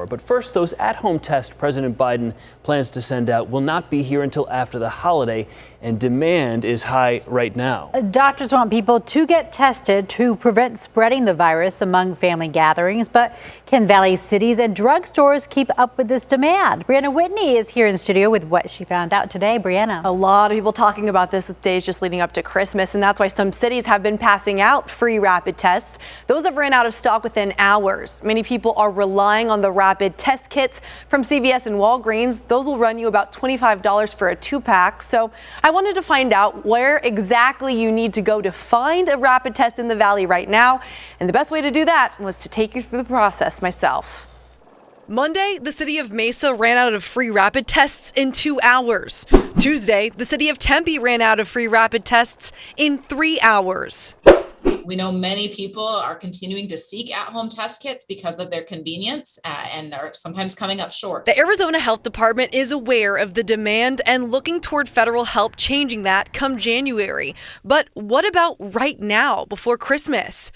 more. But first, those at-home tests President Biden plans to send out will not be here until after the holiday, and demand is high right now. Doctors want people to get tested to prevent spreading the virus among family gatherings, but can Valley cities and drugstores keep up with this demand? BRIANA Whitney is here in studio with what she found out today. BRIANA. A lot of people talking about this with days just leading up to Christmas, and that's why some cities have been passing out free rapid tests. Those have ran out of stock within hours. Many people are relying on the rapid test kits from CVS and Walgreens. Those will run you about $25 for a 2-pack. So I wanted to find out where exactly you need to go to find a rapid test in the Valley right now. And the best way to do that was to take you through the process myself. Monday, the city of Mesa ran out of free rapid tests in 2 hours. Tuesday, the city of Tempe ran out of free rapid tests in 3 hours. We know many people are continuing to seek at-home test kits because of their convenience and are sometimes coming up short. The Arizona Health Department is aware of the demand and looking toward federal help changing that come January. But what about right now, before Christmas?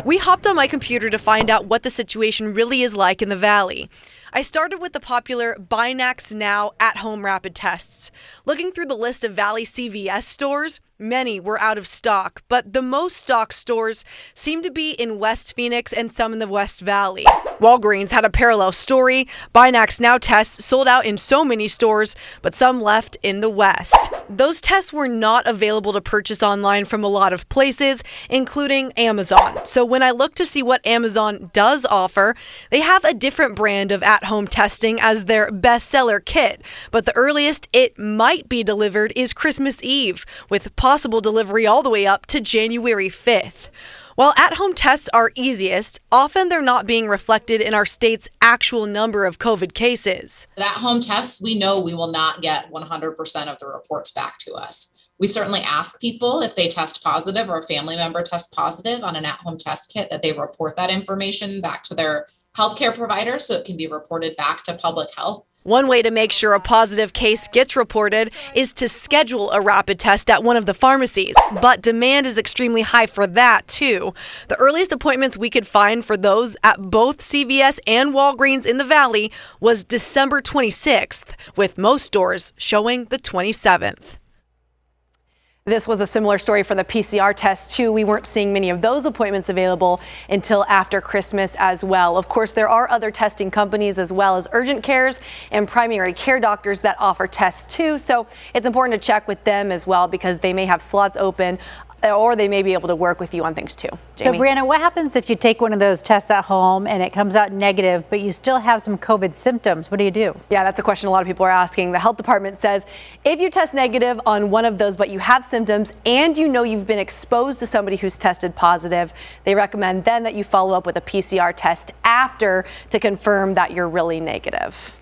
We hopped on my computer to find out what the situation really is like in the Valley. I started with the popular BRIANA Now at-home rapid tests. Looking through the list of Valley CVS stores, many were out of stock, but the most stocked stores seem to be in West Phoenix and some in the West Valley. Walgreens had a parallel story. BRIANA Now tests sold out in so many stores, but some left in the West. Those tests were not available to purchase online from a lot of places, including Amazon. So when I looked to see what Amazon does offer, they have a different brand of at-home testing as their bestseller kit. But the earliest it might be delivered is Christmas Eve, with possible delivery all the way up to January 5th. While at-home tests are easiest, often they're not being reflected in our state's actual number of COVID cases. At home tests, we know we will not get 100% of the reports back to us. We certainly ask people if they test positive or a family member tests positive on an at-home test kit that they report that information back to their healthcare provider so it can be reported back to public health. One way to make sure a positive case gets reported is to schedule a rapid test at one of the pharmacies, but demand is extremely high for that too. The earliest appointments we could find for those at both CVS and Walgreens in the Valley was December 26th, with most stores showing the 27th. This was a similar story for the PCR test, too. We weren't seeing many of those appointments available until after Christmas as well. Of course, there are other testing companies as well as urgent cares and primary care doctors that offer tests, too. So it's important to check with them as well because they may have slots open or they may be able to work with you on things, too. Jamie? So, BRIANA, what happens if you take one of those tests at home and it comes out negative, but you still have some COVID symptoms? What do you do? Yeah, that's a question a lot of people are asking. The health department says if you test negative on one of those, but you have symptoms and you know you've been exposed to somebody who's tested positive, they recommend then that you follow up with a PCR test after to confirm that you're really negative.